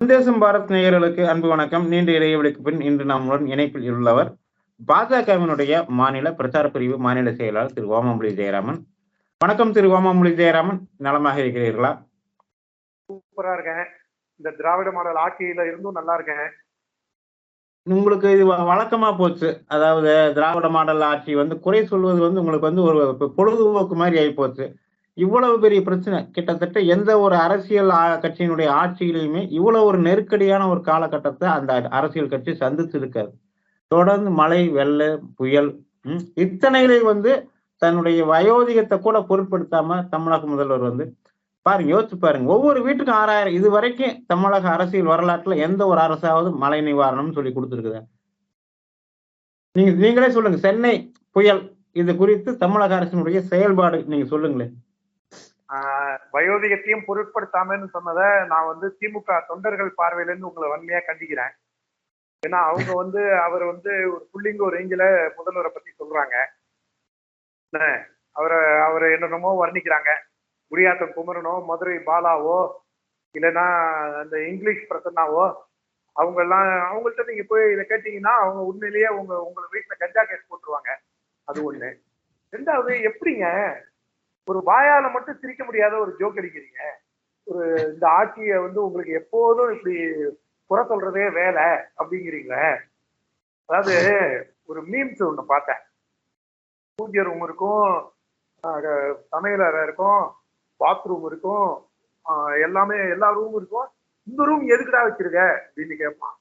சந்தேசம் பாரத் நேயர்களுக்கு அன்பு வணக்கம். நீண்ட இடைவெளிக்கு பின் இன்று நம்முடன் இணைப்பில் உள்ளவர் பாஜகவினுடைய மாநில பிரச்சார பிரிவு மாநில செயலாளர் திரு ஓமம்புலி ஜெயராமன். வணக்கம் திரு ஓமம்புலி ஜெயராமன், நலமாக இருக்கிறீர்களா? சூப்பரா இருக்கேன். இந்த திராவிட மாடல் ஆட்சியில இருந்தும் நல்லா இருக்கேன். உங்களுக்கு இது வழக்கமா போச்சு. அதாவது திராவிட மாடல் ஆட்சி குறை சொல்வது உங்களுக்கு ஒரு பொழுதுபோக்கு மாதிரி ஆகி போச்சு. இவ்வளவு பெரிய பிரச்சனை கிட்டத்தட்ட எந்த ஒரு அரசியல் கட்சியினுடைய ஆட்சியிலையுமே இவ்வளவு ஒரு நெருக்கடியான ஒரு காலகட்டத்தை அந்த அரசியல் கட்சி சந்திச்சு இருக்காது. தொடர்ந்து மழை, வெள்ளம், புயல் இத்தனையிலே தன்னுடைய வயோதிகத்தை கூட பொருட்படுத்தாம தமிழக முதல்வர் பாருங்க, யோசிச்சு பாருங்க. ஒவ்வொரு வீட்டுக்கும் 6000 இது வரைக்கும் தமிழக அரசியல் வரலாற்றுல எந்த ஒரு அரசாவது மழை நிவாரணம் சொல்லி கொடுத்துருக்குதா? நீங்களே சொல்லுங்க. சென்னை புயல் இது குறித்து தமிழக அரசினுடைய செயல்பாடு நீங்க சொல்லுங்களேன். வயோதிகத்தையும் பொருட்படுத்தாமன்னு சொன்னதை நான் திமுக தொண்டர்கள் பார்வையில இருந்து உங்களை வன்மையா கண்டிக்கிறேன். ஏன்னா அவங்க அவர் ஒரு புள்ளிங்க ஒரு ரேஞ்சில முதல்வரை பத்தி சொல்றாங்க. அவரை என்னென்னமோ வர்ணிக்கிறாங்க. குடியாத்தம் குமரனோ, மதுரை பாலாவோ, இல்லைன்னா அந்த இங்கிலீஷ் பிரசன்னாவோ, அவங்கள்ட்ட நீங்க போய் இதை கேட்டீங்கன்னா அவங்க உண்மையிலேயே உங்களை வீட்டுல கஞ்சா கேஸ் போட்டுருவாங்க. அது ஒண்ணு. ரெண்டாவது, எப்படிங்க ஒரு வாயால மட்டும் சிரிக்க முடியாத ஒரு ஜோக் அடிக்கிறீங்க? இந்த ஆட்சியை உங்களுக்கு எப்போதும் இப்படி குறை சொல்றதே வேலை அப்படிங்கிறீங்களே. அதாவது ஒரு மீம்ஸ் ஒண்ணு பார்த்தேன். பூஜை ரூம் இருக்கும், சமையலறை இருக்கும், பாத்ரூம் இருக்கும், எல்லாமே எல்லா ரூமும் இருக்கும். இந்த ரூம் எதுக்குடா வச்சிருக்க அப்படின்னு கேட்பான்.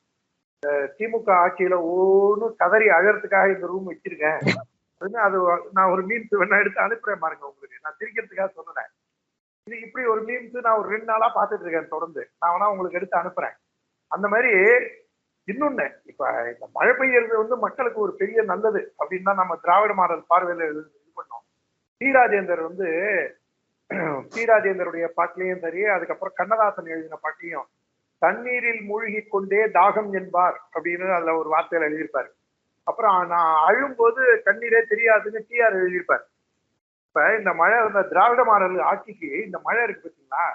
திமுக ஆட்சியில ஒன்னும் கதறி அழறதுக்காக இந்த ரூம் வச்சிருக்கேன். அது நான் ஒரு மீம்ஸ் வேணா எடுத்து அனுப்புறேன் பாருங்க உங்களுக்கு. நான் சிரிக்கிறதுக்காக சொன்னேன். இது இப்படி ஒரு மீம்ஸ் நான் ஒரு 2 நாளா பார்த்துட்டு இருக்கேன் தொடர்ந்து. நான் வேணா உங்களுக்கு எடுத்து அனுப்புறேன். அந்த மாதிரி இன்னொன்னு, இப்ப இந்த மழை பெய்யறது மக்களுக்கு ஒரு பெரிய நல்லது அப்படின்னு தான் நம்ம திராவிட மாடல் பார்வையில இது பண்ணோம். டி ராஜேந்தருடைய பாட்டிலையும் சரி, அதுக்கப்புறம் கண்ணதாசன் எழுதின பாட்டிலையும் தண்ணீரில் மூழ்கி கொண்டே தாகம் என்பார் அப்படின்னு அதுல ஒரு வார்த்தையில எழுதியிருப்பாரு. அப்புறம் நான் அழும்போது கண்ணீரே தெரியாதுன்னு டிஆர் எழுதியிருப்பார். இப்ப இந்த மழை, இந்த திராவிட மாடல் ஆட்சிக்கு இந்த மழை இருக்கு பார்த்தீங்களா,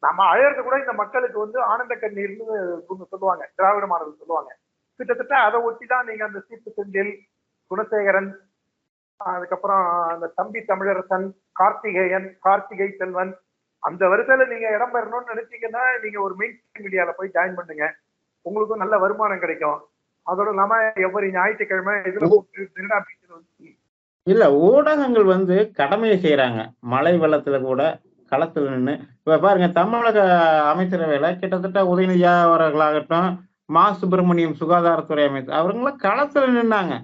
நம்ம அழறது கூட இந்த மக்களுக்கு ஆனந்த கண்ணீர்னு சொல்லுவாங்க, திராவிட மாடல் சொல்லுவாங்க. கிட்டத்தட்ட அதை ஒட்டி தான் நீங்க அந்த சீப்பு செந்தில், குணசேகரன், அதுக்கப்புறம் அந்த தம்பி தமிழரசன், கார்த்திகை செல்வன், அந்த வரிசையில நீங்க இடம் பெறணும்னு நினைச்சீங்கன்னா நீங்க ஒரு மெயின் மீடியால போய் ஜாயின் பண்ணுங்க. உங்களுக்கும் நல்ல வருமானம் கிடைக்கும். அதோட இல்லாம எவ்வளவு ஞாயிற்றுக்கிழமை இல்ல, ஊடகங்கள் கடமையை செய்யறாங்க. மழை வெள்ளத்துல கூட களத்துல நின்று இப்ப பாருங்க, தமிழக அமைச்சரவையில கிட்டத்தட்ட உதயநிதி அவர்களாகட்டும், மா சுப்பிரமணியம் சுகாதாரத்துறை அமைச்சர் அவங்களாம் களத்துல நின்னாங்க.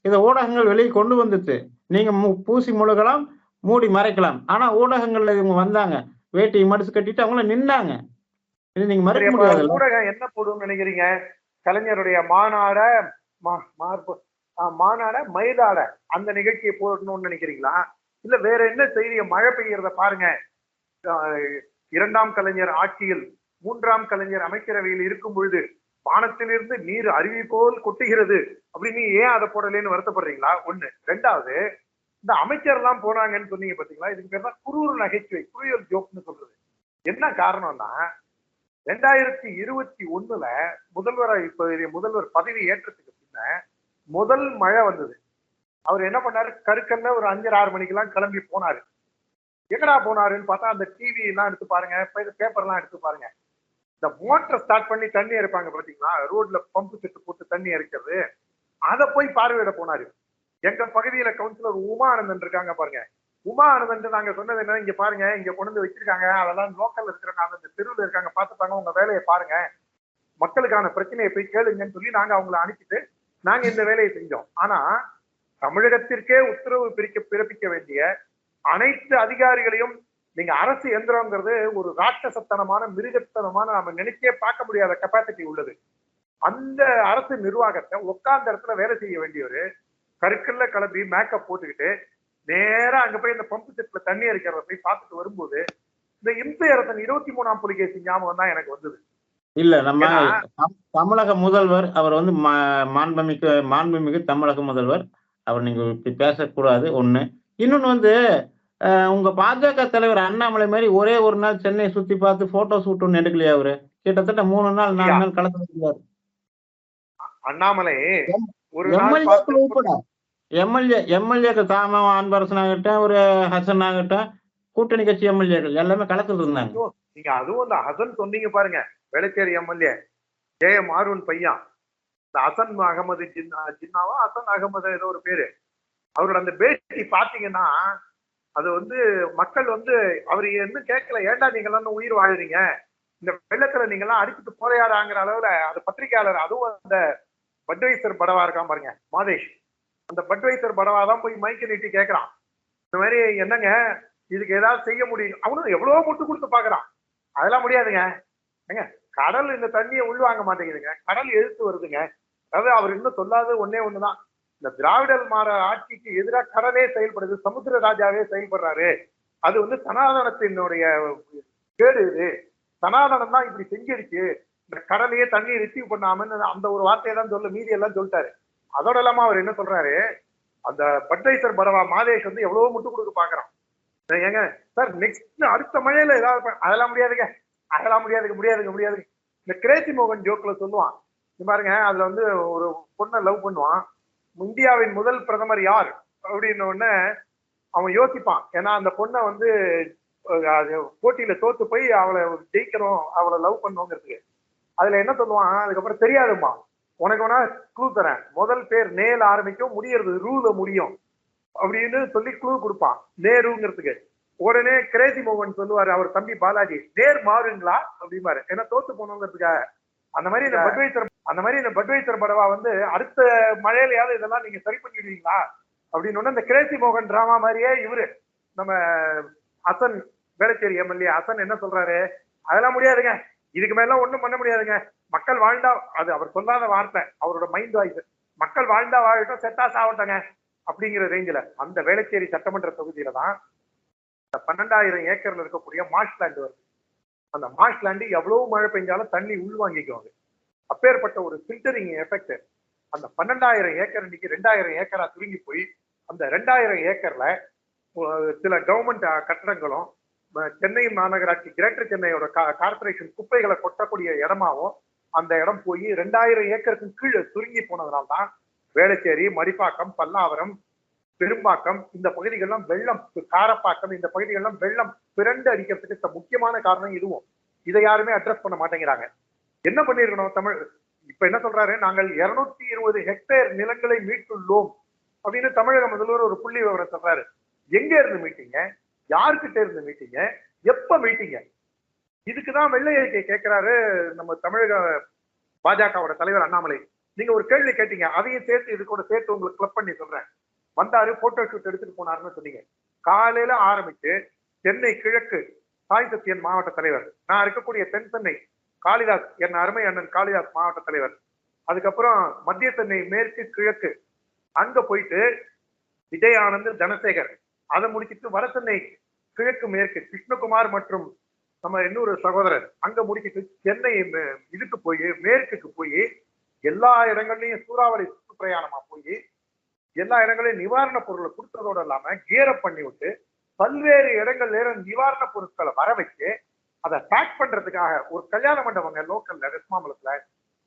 இதை ஊடகங்கள் வெளியே கொண்டு வந்துச்சு. நீங்க பூசி முழுகலாம், மூடி மறைக்கலாம். ஆனா ஊடகங்கள்ல இவங்க வந்தாங்க, வேட்டியை மடிச்சு கட்டிட்டு அவங்கள நின்னாங்க. இது நீங்க மறைக்க முடியாது. ஊடகம் என்ன போடுன்னு நினைக்கிறீங்க? கலைஞருடைய மாநாட மயிலாட அந்த நிகழ்ச்சியை போடணும்னு நினைக்கிறீங்களா? இல்ல வேற என்ன செய்தியை? மழை பெய்யறத பாருங்க. 2ஆம் கலைஞர் ஆட்சியில் 3ஆம் கலைஞர் அமைச்சரவையில் இருக்கும் பொழுது வானத்திலிருந்து நீர் அருவி போல் கொட்டுகிறது அப்படின்னு ஏன் அதை போடலன்னு வருத்தப்படுறீங்களா? ஒண்ணு. ரெண்டாவது, இந்த அமைச்சர் எல்லாம் போனாங்கன்னு சொன்னீங்க பாத்தீங்களா, இதுக்கு பேர் தான் குரூர் நகைச்சுவை, குரூயல் ஜோக்னு சொல்றது. என்ன காரணம்னா, 2021 முதல்வர் பதவி ஏற்றத்துக்கு பின்ன முதல் மழை வந்தது. அவர் என்ன பண்ணாரு, கருக்கல்ல ஒரு 5-6 மணிக்கெல்லாம் கிளம்பி போனாரு. எங்கடா போனாருன்னு பார்த்தா, அந்த டிவி எல்லாம் எடுத்து பாருங்க, பேப்பர் எல்லாம் எடுத்து பாருங்க. இந்த மோட்டரை ஸ்டார்ட் பண்ணி தண்ணி இறைப்பாங்க பாத்தீங்களா, ரோட்ல பம்பு செட்டு போட்டு தண்ணி இறைக்கிறது, அதை போய் பார்வையிட போனாரு. எங்க பகுதியில கவுன்சிலர் உமா ஆனந்தன் இருக்காங்க பாருங்க. உமா ஆனந்தன் நாங்க சொன்னது என்ன, இங்க பாருங்க, இங்க கொண்டு வந்து வச்சிருக்காங்க, அதெல்லாம் லோக்கல்ல இருக்கிறவங்க அந்த தெருவில் இருக்காங்க, பார்த்துப்பாங்க, உங்க வேலையை பாருங்க, மக்களுக்கான பிரச்சனையை போய் கேளுங்கன்னு சொல்லி நாங்க அவங்களை அனுப்பிட்டு நாங்க இந்த வேலையை செஞ்சோம். ஆனா தமிழகத்திற்கே உத்தரவு பிறப்பிக்க வேண்டிய அனைத்து அதிகாரிகளையும் நீங்க அரசு எந்திரங்கிறது ஒரு ராட்சசத்தனமான மிருகத்தனமான நம்ம நினைச்சே பார்க்க முடியாத கெப்பாசிட்டி உள்ளது. அந்த அரசு நிர்வாகத்தை உட்கார்ந்த இடத்துல வேலை செய்ய வேண்டியவர் கருக்கல்ல கிளம்பி மேக்கப் போட்டுக்கிட்டு நேரா அங்க போய் இந்த பம்பு செட்ல தண்ணி அடிக்கிறத போய் பார்த்துட்டு வரும்போது இந்த இம்சை அரசன் 23ஆம் புலிகேசி ஞாபகம் தான் எனக்கு வந்தது. இல்ல, நம்ம தமிழக முதல்வர் அவர் மாண்புமிகு தமிழக முதல்வர் அவர் நீங்க இப்படி பேசக்கூடாது. ஒண்ணு. இன்னொன்னு உங்க பாஜக தலைவர் அண்ணாமலை மாதிரி ஒரே ஒரு நாள் சென்னை சுத்தி பார்த்து போட்டோ ஷூட் ஒண்ணு எடுக்கலையா அவரு? கிட்டத்தட்ட 3 நாள் 4 நாள் களத்துல இருந்தாரு. அண்ணாமலை ஒரு நாள் எம்எல்ஏக்கள் உட்பட எம்எல்ஏக்கள் தாம அன்பரசன் ஆகட்டும், ஒரு ஹசன் ஆகட்டும், கூட்டணி கட்சி எம்எல்ஏக்கள் எல்லாமே களத்துல இருந்தாங்க. நீங்க அதுவும் அந்த ஹசன் சொன்னீங்க பாருங்க, வேளச்சேரி எம்எல்ஏ ஜேஎம் ஆர்வன் பையன், இந்த ஹசன் அகமது ஜின்னாவா ஹசன் அகமது ஏதோ ஒரு பேரு, அவரோட அந்த பேட்டி பாத்தீங்கன்னா அது வந்து மக்கள் வந்து அவரு என்ன கேட்கல, ஏண்டா நீங்க எல்லாம் உயிர் வாழுறீங்க, இந்த வெள்ளத்துல நீங்க எல்லாம் அடிச்சுட்டு போதையாடாங்கிற அளவுல அந்த பத்திரிகையாளர், அதுவும் அந்த பட்வைசர் படவா இருக்கான் பாருங்க மாதேஷ், அந்த பட்வைசர் படவா தான் போய் மைக்க நீட்டி கேட்கறான், இந்த மாதிரி என்னங்க இதுக்கு ஏதாவது செய்ய முடியும், அவனும் எவ்வளவோ முட்டு கொடுத்து பாக்குறான், அதெல்லாம் முடியாதுங்க, ஏங்க கடல் இந்த தண்ணியை உள்வாங்க மாட்டேங்குதுங்க, கடல் எதிர்த்து வருதுங்க. அதாவது அவர் இன்னும் சொல்லாத ஒன்னே ஒண்ணுதான், இந்த திராவிடர் மாற ஆட்சிக்கு எதிராக கடலே செயல்படுது, சமுத்திர ராஜாவே செயல்படுறாரு, அது வந்து சனாதனத்தினுடைய கேடு, இது சனாதனம் தான் இப்படி செஞ்சிருச்சு, இந்த கடலையே தண்ணியை ரிசீவ் பண்ணாமன்னு அந்த ஒரு வார்த்தையை தான் சொல்ல, மீதி எல்லாம் சொல்லிட்டாரு. அதோட இல்லாம அவர் என்ன சொல்றாரு, அந்த பட்வைசர் பரவா மாதேஷ் வந்து எவ்வளவோ முட்டு கொடுக்க பாக்குறான், ஏங்க சார் நெக்ஸ்ட் அடுத்த மழையில ஏதாவது, அதெல்லாம் முடியாதுங்க, அதெல்லாம் முடியாதுங்க. இந்த கிரேசி மோகன் ஜோக்ல சொல்லுவான் பாருங்க, அதுல வந்து ஒரு பொண்ணை லவ் பண்ணுவான், இந்தியாவின் முதல் பிரதமர் யார் அப்படின்னு உடனே அவன் யோசிப்பான், ஏன்னா அந்த பொண்ணை வந்து போட்டியில தோத்து போய் அவளை ஜெயிக்கணும், அவளை லவ் பண்ணுவோங்கிறதுக்கு. அதுல என்ன சொல்லுவான், அதுக்கப்புறம் தெரியாதுமா, உனக்கு வேணா க்ளூ தரேன், முதல் பேர் நேல ஆரம்பிக்கும், முடியறது ரூல முடியும் அப்படின்னு சொல்லி க்ளூ கொடுப்பான், நேருங்கிறதுக்கு. உடனே கிரேசி மோகன் சொல்லுவாரு, அவர் தம்பி பாலாஜி, நேர் மாறுங்களா அப்படிமாரு, ஏன்னா தோத்து போனோங்கிறதுக்காக. அந்த மாதிரி இந்த பட்வைசர் படவா வந்து அடுத்த மழையிலையாவது இதெல்லாம் நீங்க சரி பண்ணிடுவீங்களா அப்படின்னு இந்த கிரேசி மோகன் டிராமா மாதிரியே இவரு நம்ம ஹசன், வேளச்சேரி எம்எல்ஏ ஹசன் என்ன சொல்றாரு, அதெல்லாம் முடியாதுங்க, இதுக்கு மேல ஒண்ணும் பண்ண முடியாதுங்க, மக்கள் வாழ்ந்தா, அது அவர் சொல்லாத வார்த்தை, அவரோட மைண்ட் வாய்ஸ், மக்கள் வாழ்ந்தா வாழட்டும், செத்தா சாவட்டங்க அப்படிங்கிற ரேஞ்சில அந்த வேளச்சேரி சட்டமன்ற தொகுதியில தான் 12,000 ஏக்கர்ல இருக்கக்கூடிய மார்ஷ் லேண்ட் வருது. அந்த மார்ஷ் லேண்ட் எவ்வளவு மழை பெஞ்சாலும் தண்ணி உள்வாங்கிக்குவாங்க, அப்பேற்பட்ட ஒரு ஃபில்டரிங் எஃபெக்ட். அந்த 12,000 ஏக்கர் இன்னைக்கு 2,000 ஏக்கரா சுருங்கி போய், அந்த 2,000 ஏக்கர்ல சில கவர்மெண்ட் கட்டடங்களும், சென்னை மாநகராட்சி கிரேட்டர் சென்னையோட கார்பரேஷன் குப்பைகளை கொட்டக்கூடிய இடமாவும் அந்த இடம் போய் 2,000 ஏக்கருக்கு கீழே சுருங்கி போனதுனால்தான் வேளச்சேரி, மடிப்பாக்கம், பல்லாவரம், பெரும்பாக்கம் இந்த பகுதிகள்லாம் வெள்ளம், காரப்பாக்கம் இந்த பகுதிகள்லாம் வெள்ளம் பிறண்டு அடிக்கிறதுக்கு முக்கியமான காரணம் இதுவும். இதை யாருமே அட்ரஸ் பண்ண மாட்டேங்கிறாங்க. என்ன பண்ணிருக்கணும் தமிழ், இப்ப என்ன சொல்றாரு, நாங்கள் 220 ஹெக்டேர் நிலங்களை மீட்டுள்ளோம் அப்படின்னு தமிழக முதல்வர் ஒரு புள்ளி விவரம் சொல்றாரு. எங்க இருந்து மீட்டீங்க, யாருக்கிட்ட இருந்து மீட்டீங்க, எப்ப மீட்டீங்க? இதுக்குதான் வெள்ளை அறிக்கை கேட்கிறாரு நம்ம தமிழக பாஜகவோட தலைவர் அண்ணாமலை. நீங்க ஒரு கேள்வி கேட்டீங்க, அதையும் சேர்த்து இது கூட சேர்த்து உங்களுக்கு கிளப் பண்ணி சொல்றேன். வந்தாரு, போட்டோ ஷூட் எடுத்துட்டு போனாருன்னு சொன்னீங்க. காலையில ஆரம்பிச்சு சென்னை கிழக்கு சாய் சத்தியன் மாவட்ட தலைவர், நான் இருக்கக்கூடிய தென் சென்னை காளிதாஸ், என் அருமை அண்ணன் காளிதாஸ் மாவட்ட தலைவர், அதுக்கப்புறம் மத்திய சென்னை மேற்கு கிழக்கு அங்க போயிட்டு விஜய் ஆனந்த் தனசேகர், அதை முடிச்சிட்டு வட சென்னை கிழக்கு மேற்கு கிருஷ்ணகுமார் மற்றும் நம்ம இன்னொரு சகோதரர் அங்க முடிச்சிட்டு சென்னை இதுக்கு போய் மேற்குக்கு போய் எல்லா இடங்கள்லயும் சூறாவளி சுற்றுப்பிரயாணமா போய் எல்லா இடங்களையும் நிவாரண பொருட்களை கொடுத்ததோடு இல்லாம கியரப் பண்ணி விட்டு பல்வேறு இடங்கள்ல நிவாரண பொருட்களை வர வச்சு அதை பேக் பண்றதுக்காக ஒரு கல்யாண மண்டபங்க லோக்கல்ல வெஸ்மாமலத்துல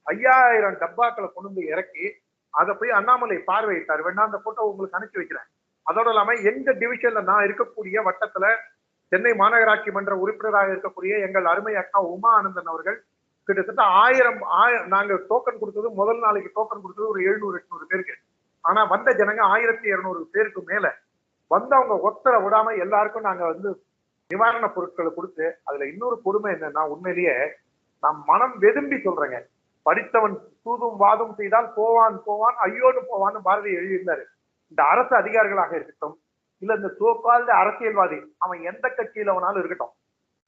5000 டப்பாக்களை கொண்டு வந்து இறக்கி அதை போய் அண்ணாமலை பார்வையிட்டார். வேணா அந்த போட்டோ உங்களுக்கு அனுப்பி வைக்கிறேன். அதோட இல்லாம எங்க டிவிஷன்ல நான் இருக்கக்கூடிய வட்டத்துல சென்னை மாநகராட்சி மன்ற உறுப்பினராக இருக்கக்கூடிய எங்கள் அருமை அக்கா உமா ஆனந்தன் அவர்கள் கிட்டத்தட்ட 1000 நாங்க டோக்கன் கொடுத்தது, முதல் நாளைக்கு டோக்கன் கொடுத்தது ஒரு 700-800 பேருக்கு. ஆனா வந்த ஜனங்க 1200 பேருக்கு மேல வந்து அவங்க ஒத்தரை விடாம எல்லாருக்கும் நாங்க வந்து நிவாரண பொருட்களை கொடுத்து, அதுல இன்னொரு கொடுமை என்னன்னா, உண்மையிலேயே நான் மனம் வெதும்பி சொல்றேங்க, படித்தவன் சூதும் வாதும் செய்தால் போவான் போவான் ஐயோன்னு போவான்னு பாரதி எழுதியிருந்தாரு. இந்த அரசு அதிகாரிகளாக இருக்கட்டும், இல்ல இந்த சோகால்டு அரசியல்வாதி, அவன் எந்த கட்சியில வேணாலும் இருக்கட்டும்,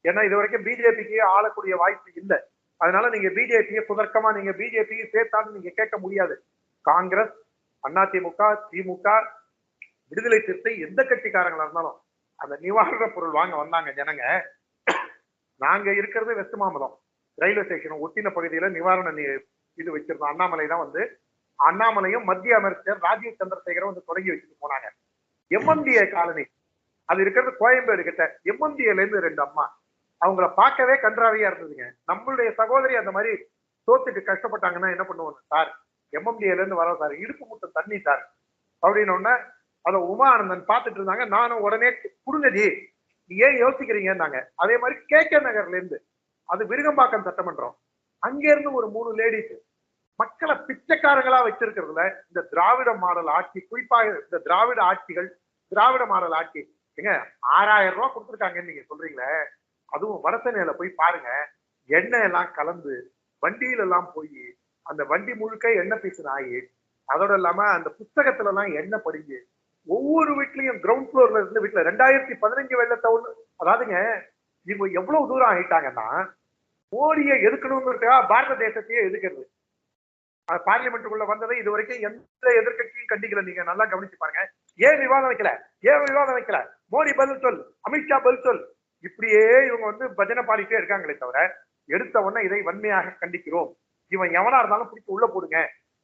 ஏன்னா இது வரைக்கும் பிஜேபிக்கு ஆளக்கூடிய வாய்ப்பு இல்லை. அதனால நீங்க பிஜேபியை சுதர்க்கமா நீங்க பிஜேபியை சேர்த்தான்னு நீங்க கேட்க முடியாது. காங்கிரஸ், அதிமுக, திமுக, விடுதலை சிறுத்தை எந்த கட்சிக்காரங்களா இருந்தாலும் அந்த நிவாரண பொருள் வாங்க வந்தாங்க ஜனங்க. நாங்க இருக்கிறது வெஸ்ட் மாம்பலம் ரயில்வே ஸ்டேஷன் ஒட்டின பகுதியில நிவாரண இது வச்சிருந்தோம். அண்ணாமலை தான் வந்து, அண்ணாமலையும் மத்திய அமைச்சர் ராஜீவ் சந்திரசேகரும் வந்து தொடங்கி வச்சுட்டு போனாங்க. எம்எம்டிஏ காலனி அது இருக்கிறது கோயம்பேடு கிட்ட. எம்எம்டிஏல இருந்து 2 அம்மா அவங்கள பார்க்கவே கன்றாவியா இருந்ததுங்க. நம்மளுடைய சகோதரி அந்த மாதிரி சோத்துக்கு கஷ்டப்பட்டாங்கன்னா என்ன பண்ணுவாங்க சார், எம்எம்டிஏல இருந்து வரோம் சார், இடுப்பு முட்டம் தண்ணி சார் அப்படின்னு உடனே அதை உமா ஆனந்தன் பார்த்துட்டு இருந்தாங்க. நானும் உடனே குடுங்கஜி ஏன் யோசிக்கிறீங்கன்னாங்க. அதே மாதிரி கே நகர்ல இருந்து, அது விருகம்பாக்கம் சட்டமன்றம், அங்க இருந்து ஒரு 3 லேடிஸ் மக்களை பிச்சைக்காரங்களா வச்சிருக்கிறதுல இந்த திராவிட மாடல் ஆட்சி, குறிப்பாக இந்த திராவிட ஆட்சிகள், திராவிட மாடல் ஆட்சி ஏங்க 6000 ரூபாய் கொடுத்துருக்காங்கன்னு நீங்க சொல்றீங்களே, அதுவும் வடசென்னையில போய் பாருங்க, எண்ணெய் எல்லாம் கலந்து வண்டியில எல்லாம் போய் அந்த வண்டி முழுக்க எண்ணெய் பீசு ஆகி, அதோட இல்லாம அந்த புத்தகத்துல எல்லாம் எண்ணெய் படிஞ்சு ஒவ்வொரு வீட்லயும் கிரவுண்ட் ஃப்ளோர்ல இருந்து வீட்டுல 2015 வெள்ளத்தை ஒண்ணு. அதாவதுங்க இவங்க எவ்வளவு தூரம் ஆயிட்டாங்கன்னா, மோடியை எதுக்கணுங்கிறதுக்காக பாரத தேசத்தையே எதுக்கிறது. பார்லிமெண்ட்டுக்குள்ள வந்ததை இது வரைக்கும் எந்த எதிர்கட்சியும் கண்டிக்கல. நீங்க நல்லா கவனிச்சு பாருங்க. ஏன் விவாதம் வைக்கல, ஏன் விவாதம் வைக்கல, மோடி பதில் சொல், அமித்ஷா பதில் சொல், இப்படியே இவங்க வந்து பஜனை பாடிட்டே இருக்காங்களே தவிர, எடுத்த உடனே இதை வன்மையாக கண்டிக்கிறோம், இவன் எவனா இருந்தாலும் பிடிச்சி உள்ள போடுங்க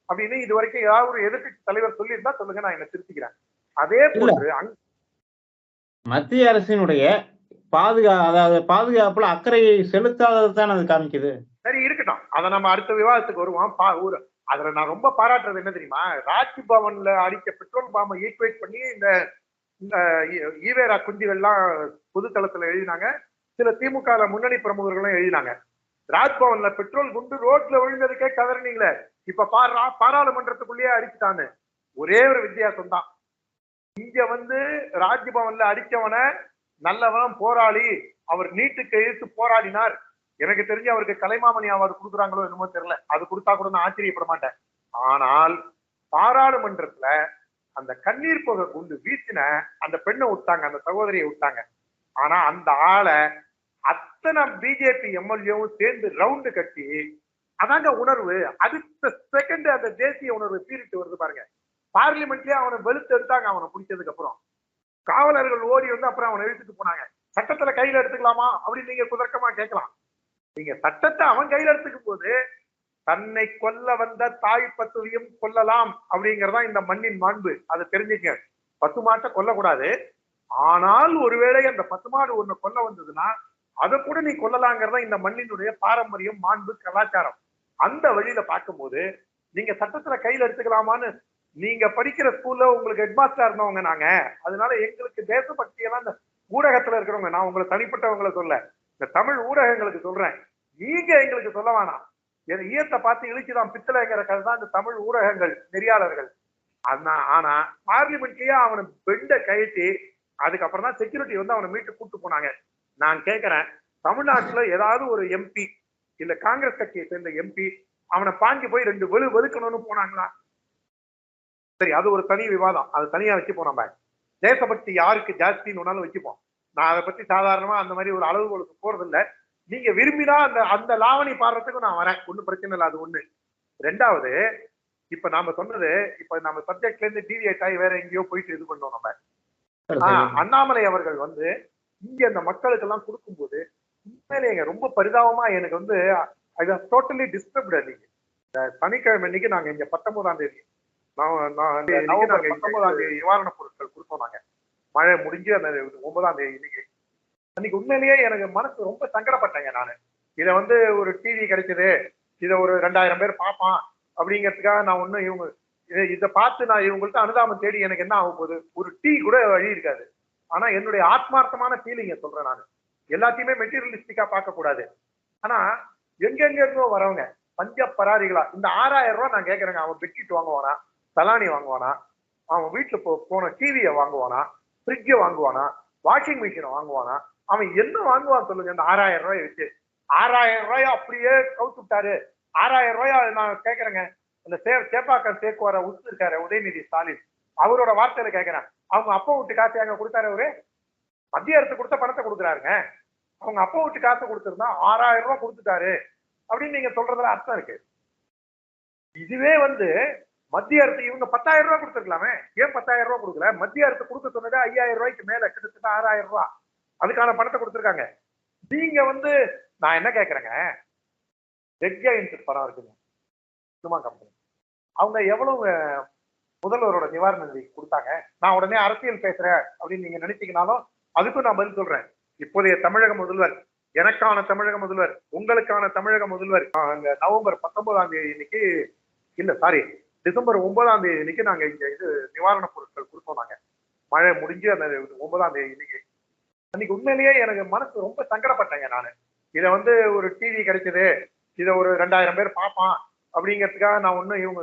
அப்படின்னு இது வரைக்கும் ஏதாவது ஒரு எதிர்கட்சி தலைவர் சொல்லியிருந்தா சொல்லுங்க, நான் என்ன திருத்திக்கிறேன். அதே போன்று மத்திய அரசினுடைய அதாவது பாதுகாப்புல அக்கறையை செலுத்தாதது தான் அது காமிக்குது. சரி இருக்கட்டும், அதை நம்ம அடுத்த விவாதத்துக்கு வருவோம். அதுல நான் ரொம்ப பாராட்டுறது என்ன தெரியுமா, ராஜ்பவன்ல அடிக்க பெட்ரோல் பாம்பை ஈக்குவேட் பண்ணி இந்த ஈவேரா குஞ்சுகள்லாம் பொதுத்தளத்துல எழுதினாங்க. சில திமுக முன்னணி பிரமுகர்களும் எழுதினாங்க. ராஜ்பவன்ல பெட்ரோல் குண்டு ரோட்ல விழுந்ததுக்கே கதறினீங்களே, இப்ப பாராளுமன்றத்துக்குள்ளேயே அடிச்சுட்டான்னு. ஒரே ஒரு வித்தியாசம் தான், இங்க வந்து ராஜ்பவன்ல அடிச்சவன நல்லவன் போராளி, அவர் நீட்டுக்கு எதிர்த்து போராடினார். எனக்கு தெரிஞ்சு அவருக்கு கலைமாமணி அவார்டு கொடுக்குறாங்களோ என்னமோ தெரியல, அது கொடுத்தா கூட நான் ஆச்சரியப்பட மாட்டேன். ஆனால் பாராளுமன்றத்துல அந்த கண்ணீர் புகை குண்டு வீசின அந்த பெண்ணை விட்டாங்க, அந்த சகோதரியை விட்டாங்க. ஆனா அந்த ஆளை அத்தனை பிஜேபி எம்எல்ஏவும் சேர்ந்து ரவுண்டு கட்டி, அதாங்க உணர்வு. அடுத்த செகண்ட் அந்த தேசிய உணர்வு பீரிட்டு வருது பாருங்க. பார்லிமெண்ட்லயே அவனை வெளுத்து எடுத்தாங்க. அவனை பிடிச்சதுக்கு அப்புறம் காவலர்கள் ஓடி வந்து அப்புறம் அவனை இழுத்துட்டு போனாங்க. சட்டத்துல கையில எடுத்துக்கலாமா அப்படின்னு நீங்க குதர்க்கமா கேட்கலாம். நீங்க சட்டத்தை அவன் கையில எடுத்துக்கும் போது தன்னை கொல்ல வந்த தாய் பசுவையும் கொல்லலாம் அப்படிங்கறதா இந்த மண்ணின் மாண்பு. அதை தெரிஞ்சுக்க. பசுமாட்டை கொல்லக்கூடாது, ஆனால் ஒருவேளை அந்த பசுமாடு ஒண்ணு கொல்ல வந்ததுன்னா அதை கூட நீ கொல்லலாங்கிறதா இந்த மண்ணினுடைய பாரம்பரியம், மாண்பு, கலாச்சாரம். அந்த வழியில பார்க்கும்போது நீங்க சட்டத்துல கையில எடுத்துக்கலாமான்னு, நீங்க படிக்கிற ஸ்கூல்ல உங்களுக்கு ஹெட்மாஸ்டரா இருந்தவங்க நாங்க, அதனால எங்களுக்கு தேசபக்தி எல்லாம் இந்த ஊடகத்துல இருக்கிறவங்க, நான் உங்களை தனிப்பட்டவங்களை சொல்ல, இந்த தமிழ் ஊடகங்களுக்கு சொல்றேன், நீங்க எங்களுக்கு சொல்ல வேணாம். என் ஈயத்தை பார்த்து இழிச்சுதான் பித்தளைங்கிற கதை தான் இந்த தமிழ் ஊடகங்கள் நெறியாளர்கள். ஆனா பார்லிமெண்ட்லயே அவனை பெண்டை கழட்டி அதுக்கப்புறம் தான் செக்யூரிட்டி வந்து அவனை மீட்டு கூட்டு போனாங்க. நான் கேட்கிறேன், தமிழ்நாட்டுல ஏதாவது ஒரு எம்பி இல்ல காங்கிரஸ் கட்சியை சேர்ந்த எம்பி அவனை பாஞ்சு போய் 2 வெளுக்கணும்னு போனாங்களா? சரி, அது ஒரு தனி விவாதம், அது தனியா வச்சுப்போம். நம்ம தேசபக்தி யாருக்கு ஜாஸ்தின்னு ஒன்னாலும் வச்சுப்போம். நான் அதை பத்தி சாதாரணமா அந்த மாதிரி ஒரு அளவுகளுக்கு போறது இல்லை. நீங்க விரும்பினா அந்த லாவணி பாடுறதுக்கும் நான் வரேன், ஒன்னும் பிரச்சனை இல்லை. அது ஒண்ணு. ரெண்டாவது, இப்ப நாம சொன்னது, இப்ப நம்ம சப்ஜெக்ட்ல இருந்து டிவியேட் ஆகி வேற எங்கேயோ போயிட்டு இது பண்ணோம். நம்ம அண்ணாமலை அவர்கள் வந்து இங்க அந்த மக்களுக்கு எல்லாம் கொடுக்கும்போது உண்மையிலேங்க ரொம்ப பரிதாபமா எனக்கு வந்து டோட்டலி டிஸ்டர்ப்டு. அன்னைக்கு சனிக்கிழமை அன்னைக்கு நாங்க இங்க 19ஆம் தேதி நிவாரணப் பொருட்கள் கொடுத்தோம். நாங்க மழை முடிஞ்சு அந்த 9ஆம் தேதி இன்னைக்கு அன்னைக்கு உண்மையிலேயே எனக்கு மனசு ரொம்ப சங்கடப்பட்டேங்க. நானு இதை வந்து ஒரு டிவி கிடைச்சது, இதை ஒரு 2000 பேர் பார்ப்பான் அப்படிங்கிறதுக்காக நான் ஒன்னும் இதை பார்த்து நான் இவங்கள்ட்ட அனுதாபம் தேடி எனக்கு என்ன ஆகும் போகுது? ஒரு டீ கூட வழி இருக்காது. ஆனா என்னுடைய ஆத்மார்த்தமான ஃபீலிங்க சொல்றேன். நான் எல்லாத்தையுமே மெட்டீரியலிஸ்டிக்கா பார்க்க கூடாது. ஆனா எங்கெங்க இருந்தோ வரவங்க பஞ்ச பராரிகளா இந்த 6000 ரூபாய் நான் கேட்கறேங்க. அவன் பெட்ஷீட் வாங்குவானா, தலானி வாங்குவானா, அவன் வீட்டுல போன டிவியை வாங்குவானா, ஃப்ரிட்ஜை வாங்குவானா, வாஷிங் மிஷினை வாங்குவானா, அவன் என்ன வாங்குவான் சொல்லுங்க? இந்த 6000 ரூபாய் வச்சு 6000 ரூபாய் அப்படியே கவுத்து விட்டாரு. 6000 ரூபாய் நான் கேட்கறேங்க. அந்த சேப்பாக்கம் சேக்குவார உத்து இருக்காரு உதயநிதி ஸ்டாலின், அவரோட வார்த்தையில கேட்கிறேன், அவங்க அப்பா விட்டு காசு அங்க கொடுத்தாரு. அவரு மத்திய அரசு கொடுத்த பணத்தை கொடுக்குறாருங்க. அவங்க அப்பா விட்டு காசை கொடுத்திருந்தா 6000 ரூபாய் கொடுத்துட்டாரு அப்படின்னு நீங்க சொல்றதுல அர்த்தம் இருக்கு. இதுவே வந்து மத்திய அரசு இவங்க 10,000 ரூபாய் கொடுத்துருக்கலாமே, ஏன் 10,000 ரூபாய் கொடுக்கல? மத்திய அரசு கொடுக்க சொன்னது 5,000 ரூபாய்க்கு மேல, கிட்டத்தட்ட 6,000 ரூபாய் அதுக்கான பணத்தை கொடுத்துருக்காங்க. நீங்க வந்து நான் என்ன கேட்கறேங்க, ரெட் ஜெயண்ட் படம் இருக்குங்க, சினிமா கம்பெனி, அவங்க எவ்வளவு முதல்வரோட நிவாரண நிதி கொடுத்தாங்க? நான் உடனே அரசியல் பேசுறேன் அப்படின்னு நீங்க நினைச்சீங்கனாலும் அதுக்கும் நான் பதில் சொல்றேன். இப்போதைய தமிழக முதல்வர் எனக்கான தமிழக முதல்வர், உங்களுக்கான தமிழக முதல்வர். அங்க நவம்பர் 19ஆம் தேதி இன்னைக்கு, இல்ல சாரி, டிசம்பர் 9ஆம் தேதி இன்னைக்கு நாங்க இங்க இது நிவாரணப் பொருட்கள் கொடுத்தோம். நாங்க மழை முடிஞ்சு அந்த 9ஆம் தேதி இன்னைக்கு, அன்னைக்கு உண்மையிலேயே எனக்கு மனசு ரொம்ப சங்கடப்பட்டேங்க நானு. இத வந்து ஒரு டிவி கிடைக்குது, இத ஒரு 2000 பேர் பார்ப்பான் அப்படிங்கிறதுக்காக நான் ஒண்ணும் இவங்க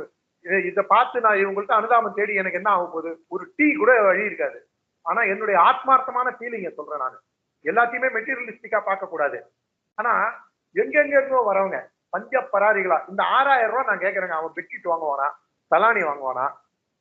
இதை பார்த்து நான் இவங்கள்ட்ட அனுதாபம் தேடி எனக்கு என்ன ஆக போகுது? ஒரு டீ கூட வழி இருக்காது. ஆனா என்னுடைய ஆத்மார்த்தமான ஃபீலிங்க சொல்றேன் நான். எல்லாத்தையுமே மெட்டீரியலிஸ்டிக்கா பார்க்க கூடாது. ஆனா எங்கெங்க இருந்தோ வரவங்க பஞ்ச பராரிகளா இந்த 6000 ரூபாய் நான் கேட்கறேங்க. அவன் பெட்ஷீட் வாங்குவானா, தலானி வாங்குவானா,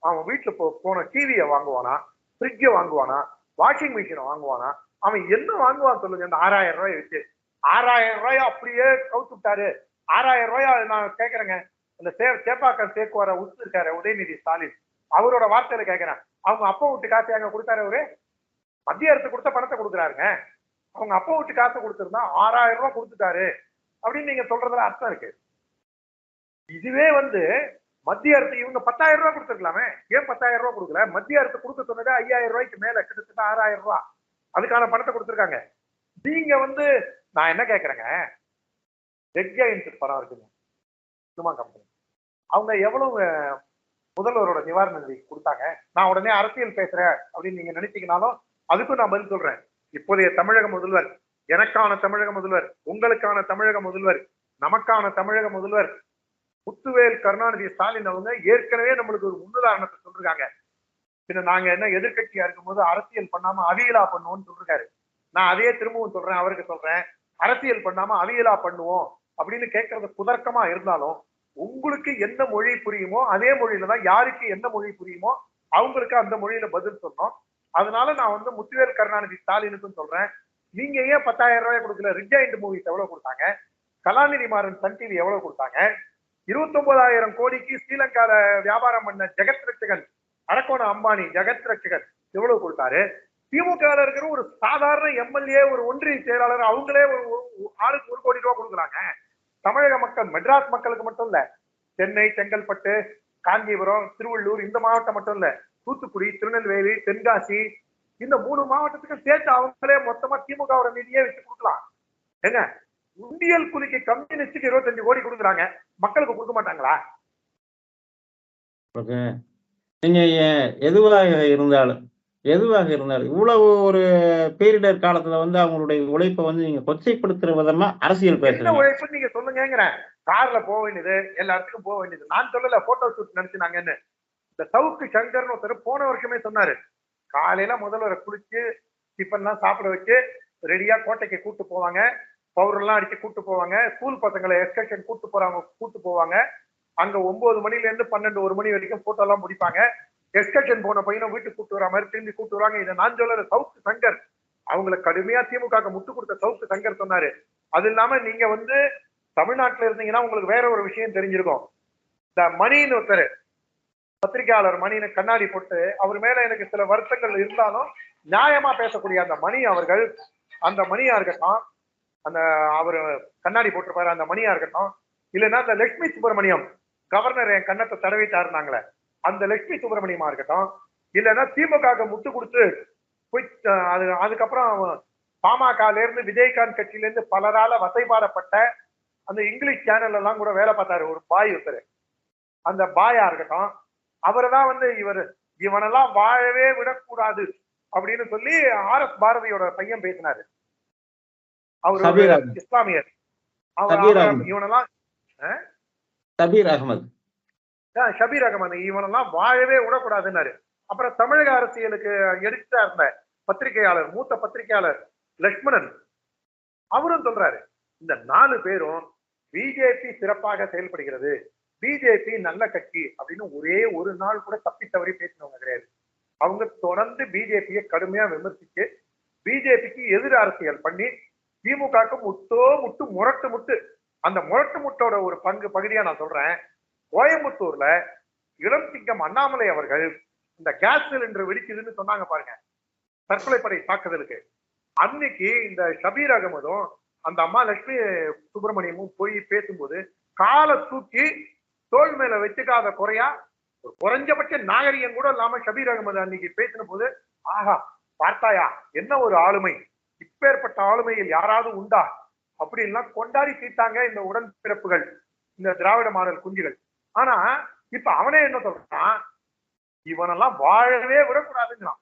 அவன் வீட்டுல போன டிவியை வாங்குவானா, ஃப்ரிட்ஜை வாங்குவானா, வாஷிங் மிஷினை வாங்குவானா, அவன் என்ன வாங்குவான் சொல்லுங்க இந்த 6000 ரூபாய் வச்சு? 6000 ரூபாய் அப்படியே கவுத்து விட்டாரு. 6000 ரூபாய் நான் கேட்கறேங்க. அந்த சேப்பாக்கம் சேக்குவார உத்து இருக்காரு உதயநிதி ஸ்டாலின், அவரோட வார்த்தையில கேட்கிறேன். அவங்க அப்பா விட்டு காசு அங்க கொடுத்தாரு. அவரு மத்திய அரசு கொடுத்த பணத்தை கொடுக்குறாருங்க. அவங்க அப்பா விட்டு காசு கொடுத்திருந்தா 6000 ரூபாய் கொடுத்துட்டாரு அப்படின்னு நீங்க சொல்றதுல அர்த்தம் இருக்கு. இதுவே வந்து மத்திய அரசு இவங்க 10,000 ரூபாய் கொடுத்துருக்கலாமே, ஏன் 10,000 ரூபாய் கொடுக்கல? மத்திய அரசு கொடுக்க சொன்னது 5000 ரூபாய்க்கு மேல, கிட்டத்தட்ட 6000 ரூபாய் அதுக்கான பணத்தை கொடுத்துருக்காங்க. நீங்க வந்து நான் என்ன கேட்கறேங்க, ரெட் ஜெயண்ட் படம் இருக்குங்க, சினிமா கம்பெனி, அவங்க எவ்வளவு முதல்வரோட நிவாரண நிதி கொடுத்தாங்க? நான் உடனே அரசியல் பேசுறேன் அப்படின்னு நீங்க நினைச்சீங்கனாலும் அதுக்கும் நான் பதில் சொல்றேன். இப்போதைய தமிழக முதல்வர், எனக்கான தமிழக முதல்வர், உங்களுக்கான தமிழக முதல்வர், நமக்கான தமிழக முதல்வர் முத்துவேல் கருணாநிதி ஸ்டாலின் அவங்க ஏற்கனவே நம்மளுக்கு ஒரு முன்னுதாரணத்தை சொல்றாங்க. பின்ன நாங்க என்ன எதிர்கட்சியா இருக்கும்போது அரசியல் பண்ணாம அவியலா பண்ணுவோம்னு சொல்றாரு. நான் அதையே திரும்பவும் சொல்றேன், அவருக்கு சொல்றேன், அரசியல் பண்ணாம அவியலா பண்ணுவோம் அப்படின்னு கேட்கறது குதர்க்கமா இருந்தாலும் உங்களுக்கு என்ன மொழி புரியுமோ அதே மொழியில தான், யாருக்கு என்ன மொழி புரியுமோ அவங்களுக்கு அந்த மொழியில பதில் சொன்னோம். அதனால நான் வந்து முத்துவேல் கருணாநிதி ஸ்டாலினுக்கும் சொல்றேன், நீங்க ஏன் 10,000 ரூபாய் கொடுக்கல? ரிட்ஜாயிண்ட் மூவிஸ் எவ்வளவு கொடுத்தாங்க? கலாநிதி மாறன் சன் டிவி எவ்வளவு கொடுத்தாங்க? 29,000 கோடிக்கு ஸ்ரீலங்கால வியாபாரம் பண்ண ஜெகத் ரட்சகன், அரக்கோண அம்பானி ஜெகத் ரட்சகன் எவ்வளவு கொடுத்தாரு? திமுக இருக்கிற ஒரு சாதாரண எம்எல்ஏ, ஒரு ஒன்றிய செயலாளர், அவங்களே ஆளுக்கு 1 கோடி ரூபாய் கொடுக்குறாங்க. தமிழக மக்கள், மெட்ராஸ் மக்களுக்கு மட்டும் இல்ல, சென்னை, செங்கல்பட்டு, காஞ்சிபுரம், திருவள்ளூர் இந்த மாவட்டம் மட்டும் இல்ல, தூத்துக்குடி, திருநெல்வேலி, தென்காசி இந்த 3 மாவட்டத்துக்கு சேர்த்து அவங்களே மொத்தமா திமுகவோட நிதியே வச்சு கொடுக்கலாம். ஏங்க, உண்டியல் குலுக்கி கம்யூனிஸ்டுக்கு 25 கோடி கொடுக்குறாங்க, மக்களுக்கு கொடுக்க மாட்டாங்களா? நீங்க எதுவாக இருந்தாலும் இவ்வளவு ஒரு பேரிடர் காலத்துல வந்து அவங்களுடைய உழைப்பை வந்து நீங்க கொச்சைப்படுத்துற விதமா அரசியல் பேசுறீங்க. என்ன உழைப்பு நீங்க சொல்லுங்கிறேன். கார்ல போக வேண்டியது, எல்லா இடத்துக்கும் போக வேண்டியது. நான் சொல்லல போட்டோ ஷூட் நினைச்சுனாங்கன்னு. இந்த சவுக்கு சங்கர்னு ஒருத்தர் போன வருஷமே சொன்னாரு, காலையில முதல்வரை குளிச்சு டிஃபன்லாம் சாப்பிட வச்சு ரெடியா கோட்டைக்கு கூட்டு போவாங்க, பவுடர் எல்லாம் அடிச்சு கூட்டு போவாங்க, ஸ்கூல் பசங்களை எக்ஸ்கர்ஷன் கூட்டு போவாங்க. அங்க 9 மணில இருந்து 12, 1 மணி வரைக்கும் போட்டோ எல்லாம் முடிப்பாங்க. எக்ஸ்கர்ஷன் போன பையனும் வீட்டுக்கு கூட்டு வர மாதிரி திரும்பி கூட்டு வருவாங்க. இதை நான் சொல்லல, சவுக்கு சங்கர், அவங்களை கடுமையா திமுக முட்டு கொடுத்த சவுக்கு சங்கர் சொன்னாரு. அது இல்லாம நீங்க வந்து தமிழ்நாட்டுல இருந்தீங்கன்னா உங்களுக்கு வேற ஒரு விஷயம் தெரிஞ்சிருக்கும். இந்த மணின்னு ஒருத்தர் பத்திரிகையாளர், மணின்னு கண்ணாடி போட்டு, அவர் மேல எனக்கு சில வருத்தங்கள் இருந்தாலும் நியாயமா பேசக்கூடிய அந்த மணி அவர்கள், அந்த மணியா இருக்கட்டும், அந்த அவரு கண்ணாடி போட்டிருப்பாரு அந்த மணியா இருக்கட்டும், இல்லைன்னா அந்த லட்சுமி சுப்பிரமணியம் கவர்னர் என் கண்ணத்தை தடவிட்டாருனாங்களே அந்த லட்சுமி சுப்பிரமணியமா இருக்கட்டும், இல்லைன்னா திமுக முட்டு கொடுத்து போய் அதுக்கப்புறம் பாமகல இருந்து விஜயகாந்த் கட்சியில இருந்து பலரால வசைபாடப்பட்ட அந்த இங்கிலீஷ் சேனல் எல்லாம் கூட வேலை பார்த்தாரு ஒரு பாய் ஒருத்தர், அந்த பாயா இருக்கட்டும், அவர்தான் வந்து இவனெல்லாம் வாழவே விடக்கூடாது அப்படின்னு சொல்லி RS பாரதியோட பையன் பேசினாரு. அவரு இஸ்லாமியர், இவனெல்லாம் ஷபீர் அகமது, இவனெல்லாம் வாழவே விடக்கூடாதுன்னாரு. அப்புறம் தமிழக அரசியலுக்கு எடுத்துட்டா இருந்த பத்திரிகையாளர், மூத்த பத்திரிகையாளர் லட்சுமணன், அவரும் சொல்றாரு, இந்த 4 பேரும் பிஜேபி சிறப்பாக செயல்படுகிறது, பிஜேபி நல்ல கட்சி அப்படின்னு ஒரே ஒரு நாள் கூட தப்பி தவறி பேசினவங்க கிடையாது. அவங்க தொடர்ந்து பிஜேபியை கடுமையா விமர்சிச்சு பிஜேபிக்கு எதிர் அரசியல் பண்ணி திமுகவுக்கு முரட்டு முட்டு, அந்த முரட்டு முட்டோட ஒரு பகுதியா நான் சொல்றேன். கோயம்புத்தூர்ல இளம் சிங்கம் அண்ணாமலை அவர்கள் இந்த கேஸ் சிலிண்டர் வெடிக்குதுன்னு சொன்னாங்க பாருங்க, தற்கொலைப்படை தாக்குதலுக்கு, அன்னைக்கு இந்த ஷபீர் அகமதும் அந்த அம்மா லட்சுமி சுப்பிரமணியமும் போய் பேசும்போது காலை தூக்கி தோல் மேல வச்சுக்காத குறையா ஒரு குறைஞ்சபட்ச நாகரிகம் கூட இல்லாம ஷபீர் அகமது அன்னைக்கு பேசின போது, ஆஹா பார்த்தாயா என்ன ஒரு ஆளுமை, இப்பேற்பட்ட ஆளுமையில் யாராவது உண்டா அப்படின்லாம் கொண்டாடி தீட்டாங்க இந்த உடன்பிறப்புகள், இந்த திராவிட மாடல் குஞ்சுகள். ஆனா இப்ப அவனே என்ன சொல்றான், இவனெல்லாம் வாழவே விடக்கூடாதுங்கிறான்.